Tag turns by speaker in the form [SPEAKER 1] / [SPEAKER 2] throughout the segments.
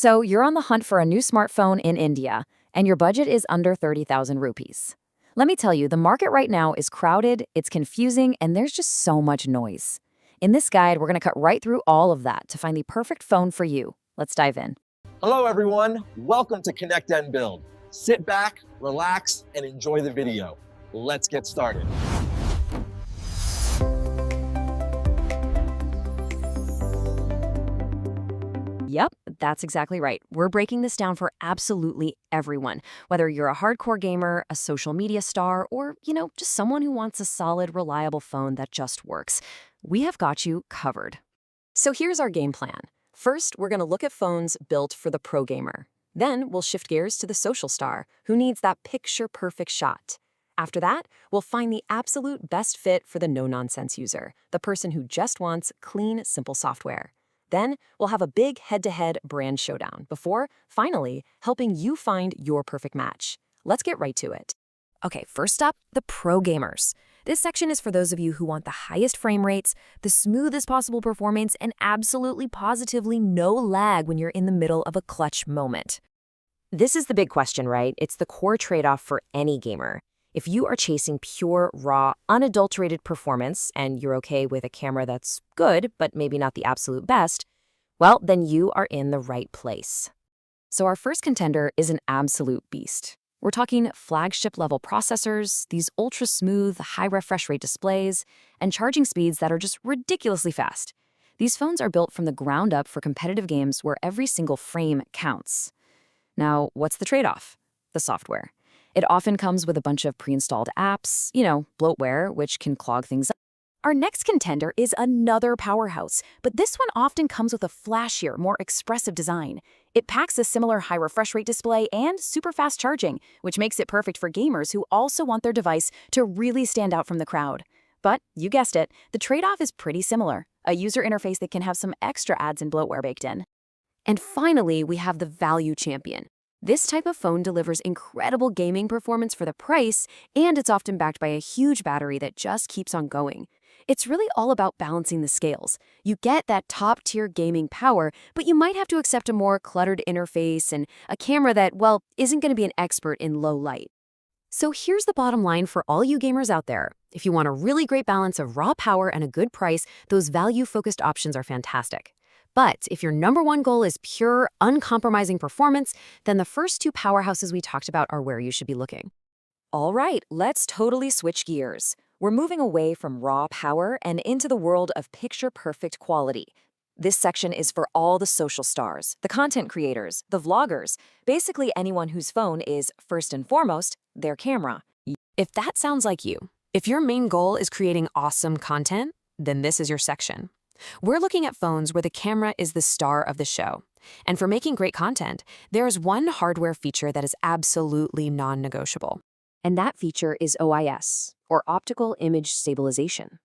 [SPEAKER 1] So you're on the hunt for a new smartphone in India, and your budget is under 30,000 rupees. Let me tell you, the market right now is crowded, it's confusing, and there's just so much noise. In this guide, we're going to cut right through all of that to find the perfect phone for you. Let's dive in.
[SPEAKER 2] Hello everyone, welcome to connectNbuild. Sit back, relax, and enjoy the video. Let's get started.
[SPEAKER 1] Yep, that's exactly right. We're breaking this down for absolutely everyone, whether you're a hardcore gamer, a social media star, or, just someone who wants a solid, reliable phone that just works. We have got you covered. So here's our game plan. First, we're going to look at phones built for the pro gamer. Then we'll shift gears to the social star, who needs that picture-perfect shot. After that, we'll find the absolute best fit for the no-nonsense user, the person who just wants clean, simple software. Then we'll have a big head-to-head brand showdown before, finally, helping you find your perfect match. Let's get right to it. Okay, first up, the pro gamers. This section is for those of you who want the highest frame rates, the smoothest possible performance, and absolutely positively no lag when you're in the middle of a clutch moment. This is the big question, right? It's the core trade-off for any gamer. If you are chasing pure, raw, unadulterated performance, and you're okay with a camera that's good, but maybe not the absolute best, well, then you are in the right place. So our first contender is an absolute beast. We're talking flagship-level processors, these ultra-smooth, high refresh rate displays, and charging speeds that are just ridiculously fast. These phones are built from the ground up for competitive games where every single frame counts. Now, what's the trade-off? The software. It often comes with a bunch of pre-installed apps, bloatware, which can clog things up. Our next contender is another powerhouse, but this one often comes with a flashier, more expressive design. It packs a similar high refresh rate display and super fast charging, which makes it perfect for gamers who also want their device to really stand out from the crowd. But you guessed it, the trade-off is pretty similar, a user interface that can have some extra ads and bloatware baked in. And finally, we have the value champion. This type of phone delivers incredible gaming performance for the price, and it's often backed by a huge battery that just keeps on going. It's really all about balancing the scales. You get that top-tier gaming power, but you might have to accept a more cluttered interface and a camera that, well, isn't going to be an expert in low light. So here's the bottom line for all you gamers out there. If you want a really great balance of raw power and a good price, those value-focused options are fantastic. But if your number one goal is pure, uncompromising performance, then the first two powerhouses we talked about are where you should be looking. All right, let's totally switch gears. We're moving away from raw power and into the world of picture-perfect quality. This section is for all the social stars, the content creators, the vloggers, basically anyone whose phone is, first and foremost, their camera. If that sounds like you, if your main goal is creating awesome content, then this is your section. We're looking at phones where the camera is the star of the show. And for making great content, there's one hardware feature that is absolutely non-negotiable. And that feature is OIS, or Optical Image Stabilization.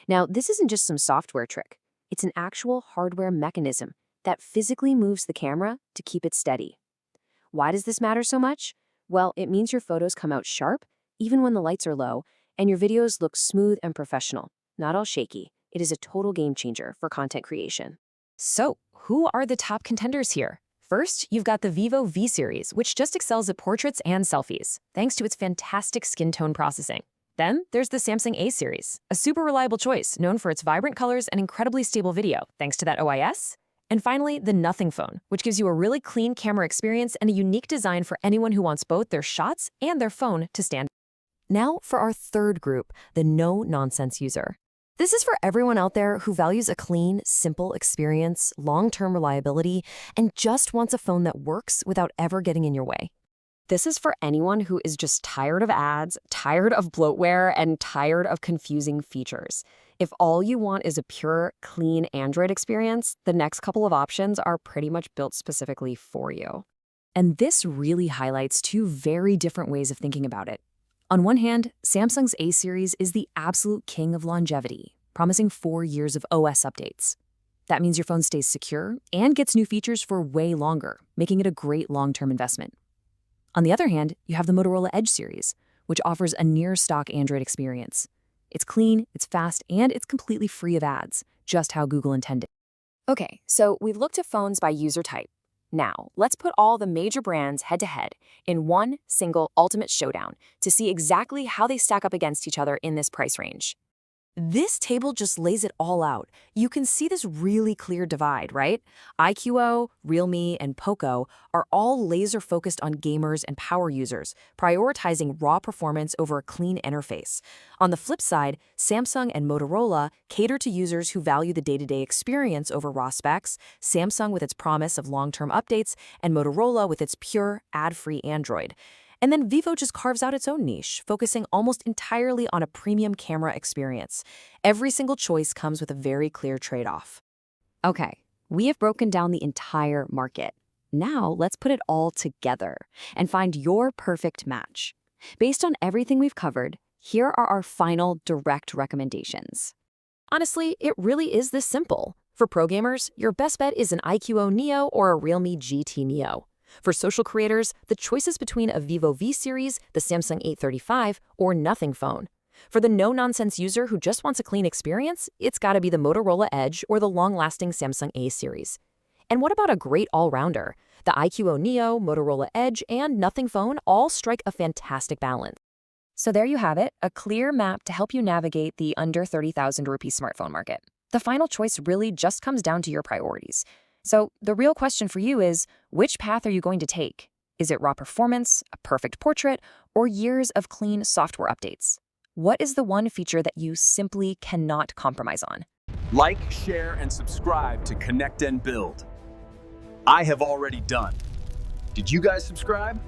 [SPEAKER 1] Now, this isn't just some software trick. It's an actual hardware mechanism that physically moves the camera to keep it steady. Why does this matter so much? Well, it means your photos come out sharp, even when the lights are low, and your videos look smooth and professional, not all shaky. It is a total game changer for content creation. So, who are the top contenders here? First, you've got the Vivo V series, which just excels at portraits and selfies, thanks to its fantastic skin tone processing. Then, there's the Samsung A series, a super reliable choice known for its vibrant colors and incredibly stable video, thanks to that OIS. And finally, the Nothing phone, which gives you a really clean camera experience and a unique design for anyone who wants both their shots and their phone to stand. Now for our third group, the no-nonsense user. This is for everyone out there who values a clean, simple experience, long-term reliability, and just wants a phone that works without ever getting in your way. This is for anyone who is just tired of ads, tired of bloatware, and tired of confusing features. If all you want is a pure, clean Android experience, the next couple of options are pretty much built specifically for you. And this really highlights two very different ways of thinking about it. On one hand, Samsung's A series is the absolute king of longevity, promising 4 years of OS updates. That means your phone stays secure and gets new features for way longer, making it a great long-term investment. On the other hand, you have the Motorola Edge series, which offers a near-stock Android experience. It's clean, it's fast, and it's completely free of ads, just how Google intended. Okay, so we've looked at phones by user type. Now, let's put all the major brands head-to-head in one single ultimate showdown to see exactly how they stack up against each other in this price range. This table just lays it all out. You can see this really clear divide, right? iQOO, Realme, and Poco are all laser-focused on gamers and power users, prioritizing raw performance over a clean interface. On the flip side, Samsung and Motorola cater to users who value the day-to-day experience over raw specs, Samsung with its promise of long-term updates, and Motorola with its pure, ad-free Android. And then Vivo just carves out its own niche, focusing almost entirely on a premium camera experience. Every single choice comes with a very clear trade-off. Okay, we have broken down the entire market. Now let's put it all together and find your perfect match. Based on everything we've covered, here are our final direct recommendations. Honestly, it really is this simple. For pro gamers, your best bet is an iQOO Neo or a Realme GT Neo. For social creators, the choices between a Vivo V series, the Samsung 835, or nothing phone. For the no-nonsense user who just wants a clean experience, it's gotta be the Motorola Edge or the long-lasting Samsung A series. And what about a great all-rounder? The iQOO Neo, Motorola Edge, and nothing phone all strike a fantastic balance. So there you have it, a clear map to help you navigate the under 30,000 rupee smartphone market. The final choice really just comes down to your priorities. So the real question for you is, which path are you going to take? Is it raw performance, a perfect portrait, or years of clean software updates? What is the one feature that you simply cannot compromise on?
[SPEAKER 3] Like, share, and subscribe to Connect and Build. I have already done. Did you guys subscribe?